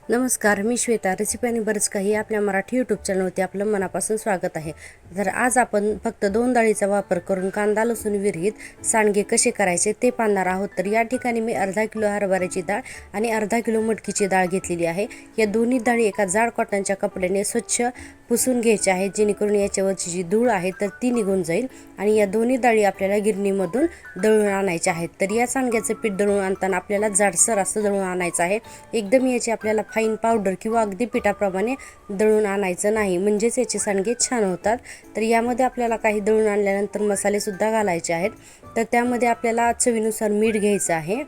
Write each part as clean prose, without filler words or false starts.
नमस्कार, मी श्वेता. रेसिपी आणि बरंच काही आपल्या मराठी यूट्यूब चॅनलवरती आपलं मनापासून स्वागत आहे. तर आज आपण फक्त 2 डाळीचा वापर करून कांदा लसूण विरहित सांडगे कसे करायचे ते पाहणार आहोत. तर या ठिकाणी मी अर्धा किलो हरभऱ्याची डाळ आणि अर्धा किलो मटकीची डाळ घेतलेली आहे. या दोन्ही डाळी एका जाड कॉटनच्या कपड्याने स्वच्छ पुसून घ्यायचे आहे, जेणेकरून याच्यावरची जी धूळ आहे तर ती निघून जाईल. आणि या दोन्ही डाळी आपल्याला गिरणीमधून दळून आणायच्या आहेत. तर या सांडग्याचं पीठ दळून आणताना आपल्याला जाडसर असं दळून आणायचं आहे. एकदम याची आपल्याला फाईन पावडर किंवा अगदी पिठाप्रमाणे दळून आणायचं नाही, म्हणजेच याचे सांडगे छान होतात. तर यामध्ये आपल्याला काही दळून आणल्यानंतर मसालेसुद्धा घालायचे आहेत. तर त्यामध्ये आपल्याला चवीनुसार मीठ घ्यायचं आहे.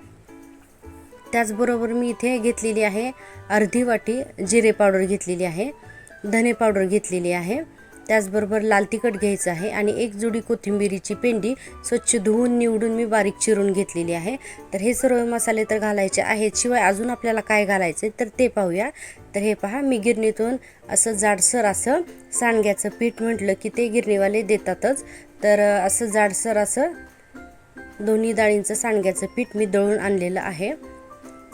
त्याचबरोबर मी इथे घेतलेली आहे अर्धी वाटी जिरे पावडर घेतलेली आहे, धने पावडर घेतलेली आहे. त्याचबरोबर लाल तिखट घ्यायचं आहे आणि एक जुडी कोथिंबीरीची पेंडी स्वच्छ धुवून निवडून मी बारीक चिरून घेतलेली आहे. तर हे सर्व मसाले तर घालायचे आहेत. शिवाय अजून आपल्याला काय घालायचे तर ते पाहूया. तर हे पहा, मी गिरणीतून असं जाडसर असं सांडग्याचं पीठ म्हटलं की ते गिरणीवाले देतातच. तर असं जाडसर असं दोन्ही डाळींचं सांडग्याचं पीठ मी दळून आणलेलं आहे.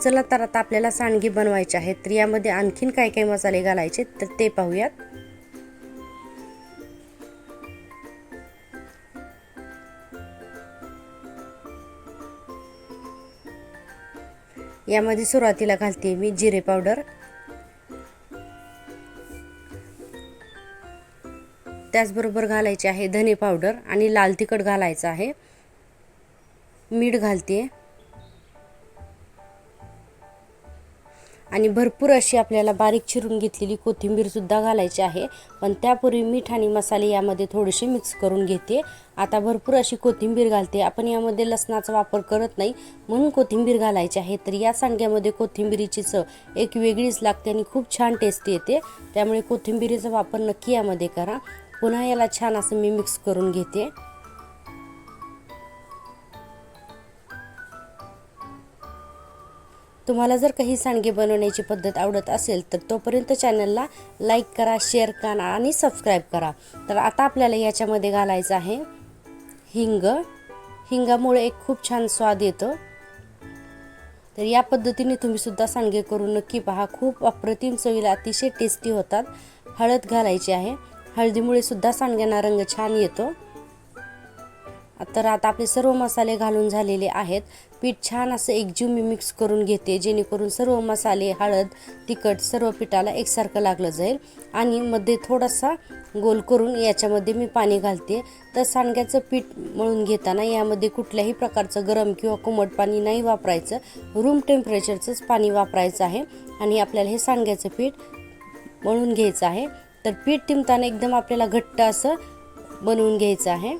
चला तर आता आपल्याला सांडगे बनवायचे आहेत. तर यामध्ये आणखीन काय काय मसाले घालायचे तर ते पाहूयात. यामध्ये सुरुवातीला घालते मी जिरे पावडर, त्याचबरोबर घालायचे आहे धने पावडर आणि लाल तिखट घालायचं आहे. मीठ घालते आणि भरपूर अशी आपल्याला बारीक चिरून घेतलेली कोथिंबीर सुद्धा घालायची आहे. पण त्यापूर्वी मीठ आणि मसाले यामध्ये थोडेसे मिक्स करून घेते. आता भरपूर अशी कोथिंबीर घालते. आपण यामध्ये लसणाचा वापर करत नाही म्हणून कोथिंबीर घालायची आहे. तर या सांडग्यामध्ये कोथिंबीरीची चव एक वेगळीच लागते आणि खूप छान टेस्ट येते. त्यामुळे कोथिंबीरीचा वापर नक्की यामध्ये करा. पुन्हा याला छान असं मी मिक्स करून घेते. तुम्हाला जर काही सांडगे बनवण्याची पद्धत आवडत असेल तर तोपर्यंत चॅनलला लाईक करा, शेअर करा आणि सबस्क्राईब करा. तर आता आपल्याला याच्यामध्ये घालायचं आहे हिंग. हिंगामुळे एक खूप छान स्वाद येतो. तर या पद्धतीने तुम्ही सुद्धा सांडगे करून नक्की पहा. खूप अप्रतिम चवीला अतिशय टेस्टी होतात. हळद घालायची आहे. हळदीमुळे सुद्धा सांडग्यांना रंग छान येतो. तर आता आपले सर्व मसाले घालून झालेले आहेत. पीठ छान असं एकजीव मी मिक्स करून घेते, जेणेकरून सर्व मसाले, हळद, तिखट सर्व पिठाला एकसारखं लागलं जाईल. आणि मध्ये थोडासा गोल करून याच्यामध्ये मी पाणी घालते. तर सांडग्याचं पीठ मळून घेताना यामध्ये कुठल्याही प्रकारचं गरम किंवा कोमट पाणी नाही वापरायचं, रूम टेम्परेचरचंच पाणी वापरायचं आहे. आणि आपल्याला हे सांडग्याचं पीठ मळून घ्यायचं आहे. तर पीठ टिमताना एकदम आपल्याला घट्ट असं बनवून घ्यायचं आहे.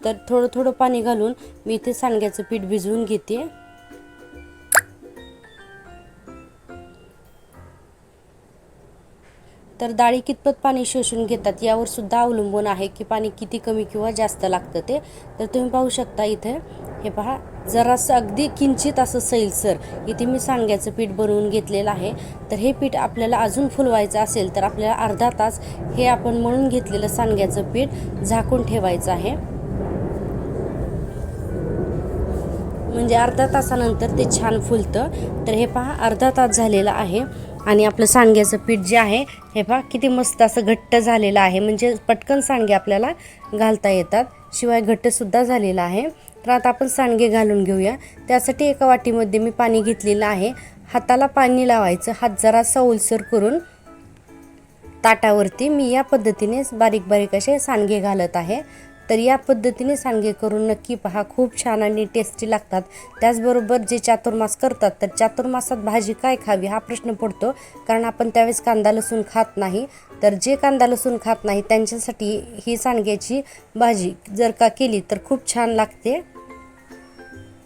तर थोडं थोडं पाणी घालून मी इथे सांडग्याचं पीठ भिजवून घेते. तर डाळी कितपत पाणी शोषून घेतात यावर सुद्धा अवलंबून आहे की पाणी किती कमी किंवा जास्त लागतं ते. तर तुम्ही पाहू शकता इथे हे पहा, जरासं अगदी किंचित असं सैलसर इथे मी सांडग्याचं पीठ बनवून घेतलेलं आहे. तर हे पीठ आपल्याला अजून फुलवायचं असेल तर आपल्याला अर्धा तास हे आपण मळून घेतलेलं सांडग्याचं पीठ झाकून ठेवायचं आहे. म्हणजे अर्धा तासानंतर ते छान फुलतं. तर हे पहा, अर्धा तास झालेला आहे आणि आपलं सांडग्याचं पीठ जे आहे हे पहा किती मस्त असं घट्ट झालेलं आहे. म्हणजे पटकन सांडगे आपल्याला घालता येतात. शिवाय घट्टसुद्धा झालेलं आहे. तर आता आपण सांडगे घालून घेऊया. त्यासाठी एका वाटीमध्ये मी पाणी घेतलेलं आहे. हाताला पाणी लावायचं, हात जरासा ओलसर करून ताटावरती मी या पद्धतीने बारीक बारीक असे सांडगे घालत आहे. तर या पद्धतीने सांडगे करून नक्की पहा. खूप छान आणि टेस्टी लागतात. त्याचबरोबर जे चातुर्मास करतात तर चातुर्मासात भाजी काय खावी हा प्रश्न पडतो, कारण आपण त्यावेळेस कांदा लसूण खात नाही. तर जे कांदा लसूण खात नाही त्यांच्यासाठी ही सांडग्याची भाजी जर का केली तर खूप छान लागते.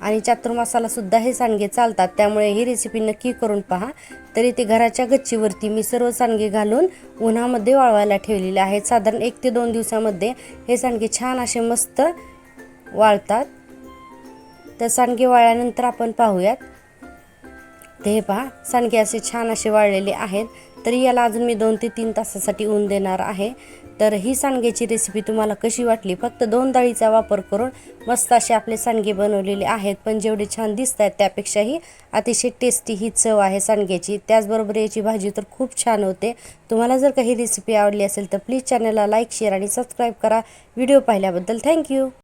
आणि चातुर्मासाला सुद्धा हे सांडगे चालतात. त्यामुळे ही रेसिपी नक्की करून पहा. तरी ते घराच्या गच्चीवरती मी सर्व सांडगे घालून उन्हामध्ये वाळवायला ठेवलेले आहेत. साधारण 1 ते 2 दिवसामध्ये हे सांडगे छान असे मस्त वाळतात. तर सांडगे वाळल्यानंतर आपण पाहूयात. ते पहा, सांडगे असे छान असे वाळलेले आहेत. तरी याला अजून मी 2 ते 3 तासासाठी ऊन देणार आहे. तर ही सांडग्याची रेसिपी तुम्हाला कशी वाटली? फक्त 2 डाळीचा वापर करून मस्त असे आपले सांडगे बनवलेले आहेत, पण जेवढे छान दिसत आहेत त्यापेक्षाही अतिशय टेस्टी ही चव आहे सांडग्याची. त्याचबरोबर याची भाजी तर खूप छान होते. तुम्हाला जर काही रेसिपी आवडली असेल तर प्लीज चॅनलला लाईक, शेअर आणि सबस्क्राईब करा. व्हिडिओ पाहिल्याबद्दल थँक्यू.